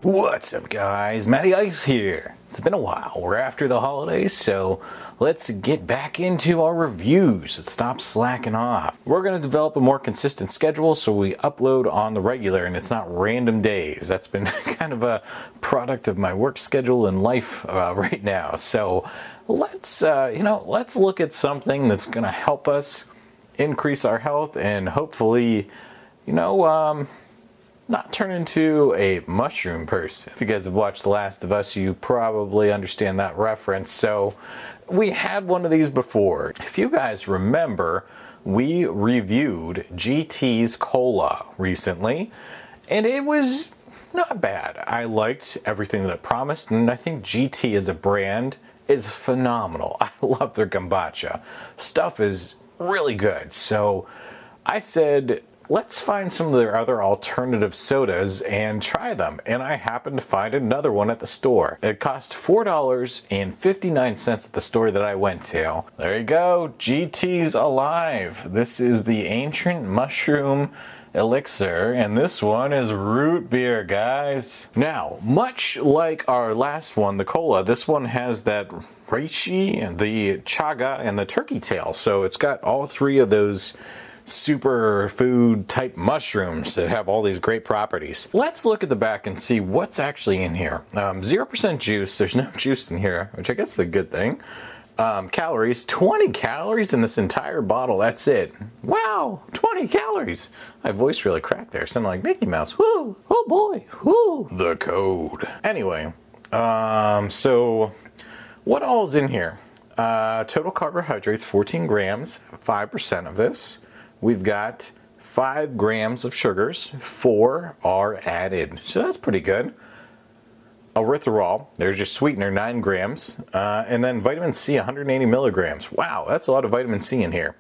What's up, guys? Matty Ice here. It's been a while. We're after the holidays, so let's get back into our reviews. Stop slacking off. We're going to develop a more consistent schedule so we upload on the regular and it's not random days. That's been kind of a product of my work schedule and life right now. So let's look at something that's going to help us increase our health and hopefully, not turn into a mushroom person. If you guys have watched The Last of Us, you probably understand that reference. So we had one of these before. If you guys remember, we reviewed GT's Cola recently, and it was not bad. I liked everything that it promised, and I think GT as a brand is phenomenal. I love their kombucha. Stuff is really good. So I said, let's find some of their other alternative sodas and try them. And I happened to find another one at the store. It cost $4.59 at the store that I went to. There you go, GTs Alive. This is the ancient mushroom elixir, and this one is root beer, guys. Now, much like our last one, the cola, this one has that reishi, the chaga, and the turkey tail. So it's got all three of those superfood type mushrooms that have all these great properties. Let's look at the back and see what's actually in here. 0% juice. There's no juice in here, which I guess is a good thing. Calories, 20 calories in this entire bottle. That's it. Wow, 20 calories. My voice really cracked there. Sounded like Mickey Mouse. Woo, oh boy, woo. The code. Anyway, so what all is in here? Total carbohydrates, 14 grams, 5% of this. We've got 5 grams of sugars, 4 are added. So that's pretty good. Erythritol, there's your sweetener, 9 grams. And then vitamin C, 180 milligrams. Wow, that's a lot of vitamin C in here.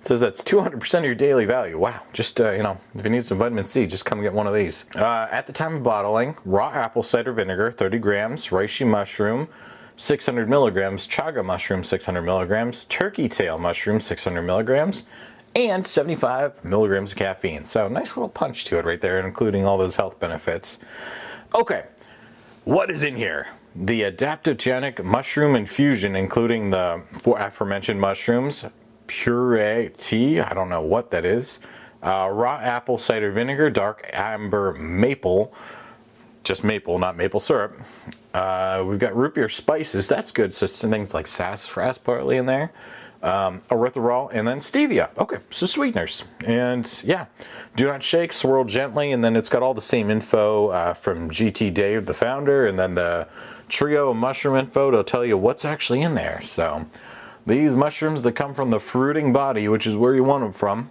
It says that's 200% of your daily value. Wow, just, if you need some vitamin C, just come get one of these. At the time of bottling, raw apple cider vinegar, 30 grams, reishi mushroom, 600 milligrams, chaga mushroom, 600 milligrams, turkey tail mushroom, 600 milligrams, and 75 milligrams of caffeine. So nice little punch to it right there, including all those health benefits. Okay, what is in here? The adaptogenic mushroom infusion, including the aforementioned mushrooms, puree tea, I don't know what that is, raw apple cider vinegar, dark amber maple, just maple, not maple syrup. We've got root beer spices, that's good, so some things like sassafras partly in there. Erythritol, and then stevia. Okay, so sweeteners. And yeah, do not shake, swirl gently, and then it's got all the same info from GT Dave, the founder, and then the trio of mushroom info to tell you what's actually in there. So these mushrooms that come from the fruiting body, which is where you want them from.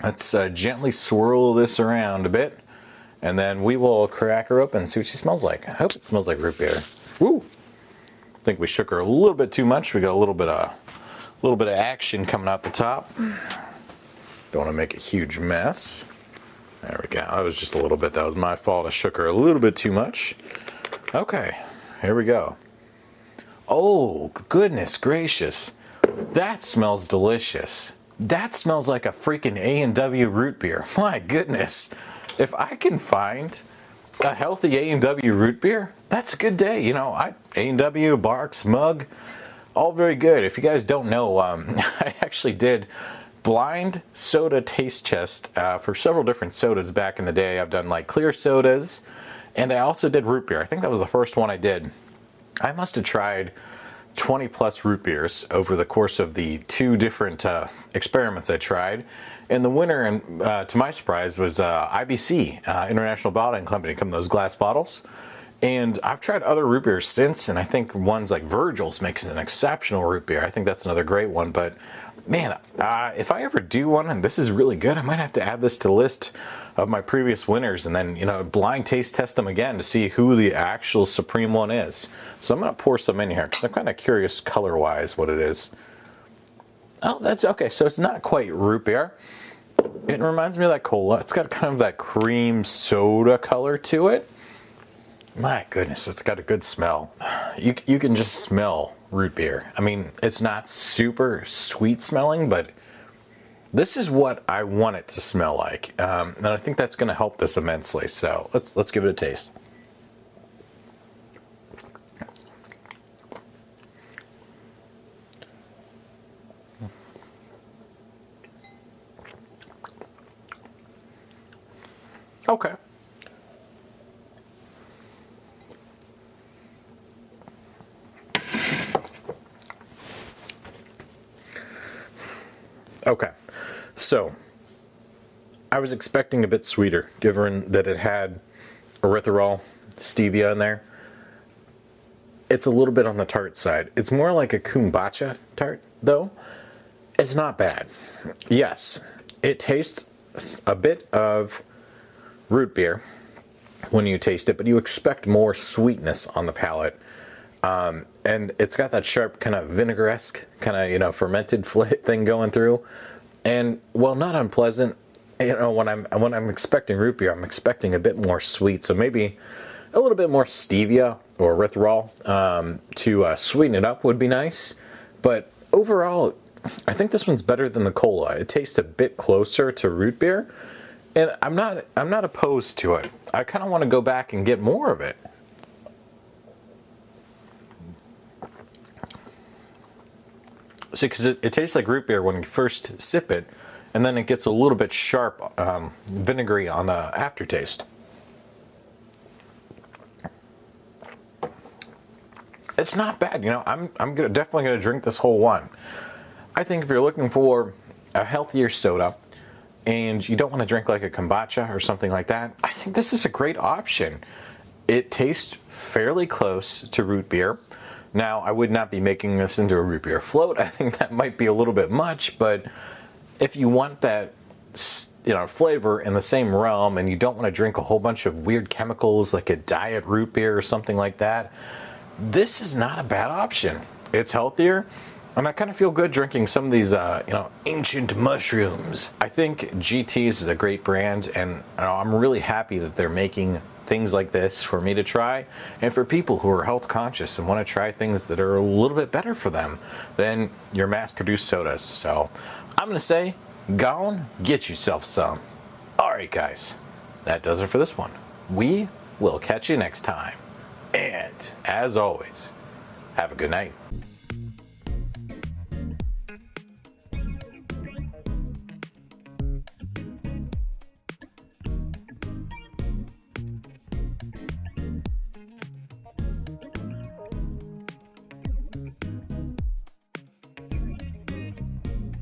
Let's gently swirl this around a bit, and then we will crack her open and see what she smells like. I hope it smells like root beer. Woo! I think we shook her a little bit too much. We got a little bit of action coming out the top. Don't want to make a huge mess. There we go. That was just a little bit. That was my fault. I shook her a little bit too much. Okay, here we go. Oh, goodness gracious. That smells delicious. That smells like a freaking A&W root beer. My goodness. If I can find a healthy A&W root beer, that's a good day. A&W, Barks, Mug, all very good. If you guys don't know, I actually did blind soda taste test for several different sodas back in the day. I've done like clear sodas, and I also did root beer. I think that was the first one I did. I must have tried 20 plus root beers over the course of the 2 different experiments I tried. And the winner, to my surprise, was IBC, International Bottling Company, come in those glass bottles. And I've tried other root beers since, and I think ones like Virgil's makes an exceptional root beer. I think that's another great one. But man, if I ever do one, and this is really good, I might have to add this to the list of my previous winners and then, blind taste test them again to see who the actual supreme one is. So I'm going to pour some in here because I'm kind of curious color-wise what it is. Oh, that's okay. So it's not quite root beer. It reminds me of that cola. It's got kind of that cream soda color to it. My goodness, it's got a good smell. You can just smell root beer. I mean, it's not super sweet smelling, but this is what I want it to smell like. And I think that's going to help this immensely. So let's give it a taste. Okay. Okay. So, I was expecting a bit sweeter, given that it had erythritol, stevia in there. It's a little bit on the tart side. It's more like a kombucha tart, though. It's not bad. Yes, it tastes a bit of root beer when you taste it, but you expect more sweetness on the palate. And it's got that sharp kind of vinegar-esque kind of, fermented thing going through. And while not unpleasant, when I'm expecting root beer, I'm expecting a bit more sweet. So maybe a little bit more stevia or erythritol to sweeten it up would be nice. But overall, I think this one's better than the cola. It tastes a bit closer to root beer, and I'm not opposed to it. I kind of want to go back and get more of it. See, because it tastes like root beer when you first sip it, and then it gets a little bit sharp, vinegary on the aftertaste. It's not bad, I'm definitely gonna drink this whole one. I think if you're looking for a healthier soda and you don't want to drink like a kombucha or something like that, I think this is a great option. It tastes fairly close to root beer. Now, I would not be making this into a root beer float. I think that might be a little bit much, but if you want that, flavor in the same realm and you don't want to drink a whole bunch of weird chemicals like a diet root beer or something like that, this is not a bad option. It's healthier, and I kind of feel good drinking some of these, ancient mushrooms. I think GTs is a great brand, and I'm really happy that they're making things like this for me to try, and for people who are health conscious and want to try things that are a little bit better for them than your mass-produced sodas. So I'm going to say, go on, get yourself some. All right, guys, that does it for this one. We will catch you next time. And as always, have a good night.